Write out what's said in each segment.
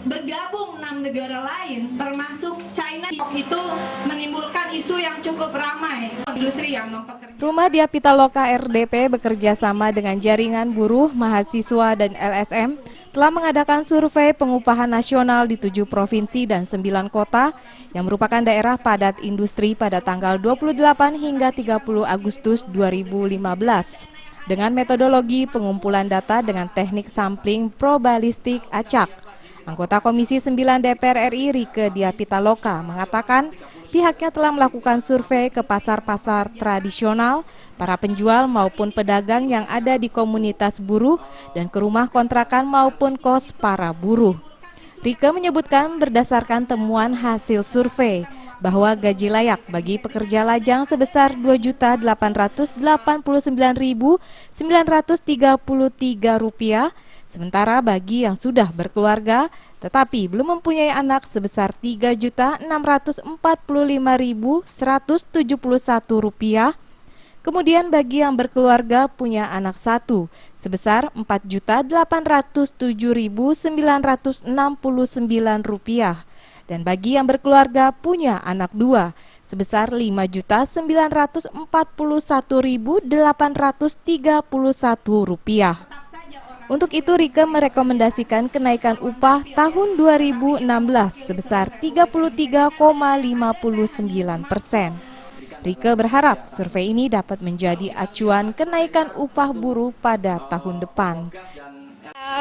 bergabung 6 negara lain termasuk China itu menimbulkan isu yang cukup ramai industri yang mempekerjakan. Rumah Dia Pitaloka RDP bekerja sama dengan jaringan buruh, mahasiswa, dan LSM telah mengadakan survei pengupahan nasional di 7 provinsi dan 9 kota yang merupakan daerah padat industri pada tanggal 28 hingga 30 Agustus 2015. Dengan metodologi pengumpulan data dengan teknik sampling probabilistik acak. Anggota Komisi 9 DPR RI Rieke Diah Pitaloka mengatakan pihaknya telah melakukan survei ke pasar-pasar tradisional, para penjual maupun pedagang yang ada di komunitas buruh dan ke rumah kontrakan maupun kos para buruh. Rieke menyebutkan berdasarkan temuan hasil survei bahwa gaji layak bagi pekerja lajang sebesar Rp2.889.933, sementara bagi yang sudah berkeluarga tetapi belum mempunyai anak sebesar Rp3.645.171. Kemudian bagi yang berkeluarga punya anak satu sebesar Rp4.807.969 dan bagi yang berkeluarga punya anak dua sebesar Rp5.941.831. Untuk itu Rieke merekomendasikan kenaikan upah tahun 2016 sebesar 33,59%. Rieke berharap survei ini dapat menjadi acuan kenaikan upah buruh pada tahun depan.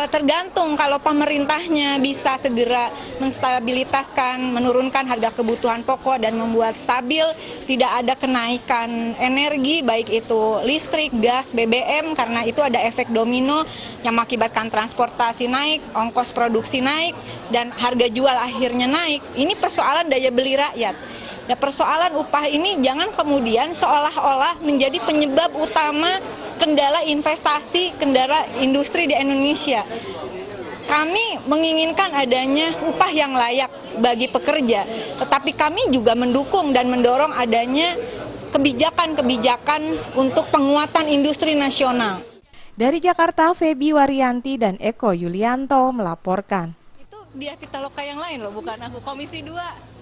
Tergantung kalau pemerintahnya bisa segera menstabilitaskan, menurunkan harga kebutuhan pokok dan membuat stabil, tidak ada kenaikan energi baik itu listrik, gas, BBM karena itu ada efek domino yang mengakibatkan transportasi naik, ongkos produksi naik dan harga jual akhirnya naik. Ini persoalan daya beli rakyat. Nah, persoalan upah ini jangan kemudian seolah-olah menjadi penyebab utama kendala investasi, kendala industri di Indonesia. Kami menginginkan adanya upah yang layak bagi pekerja, tetapi kami juga mendukung dan mendorong adanya kebijakan-kebijakan untuk penguatan industri nasional. Dari Jakarta, Feby Waryanti dan Eko Yulianto melaporkan. Itu Dia Pitaloka yang lain loh, bukan aku, Komisi 2.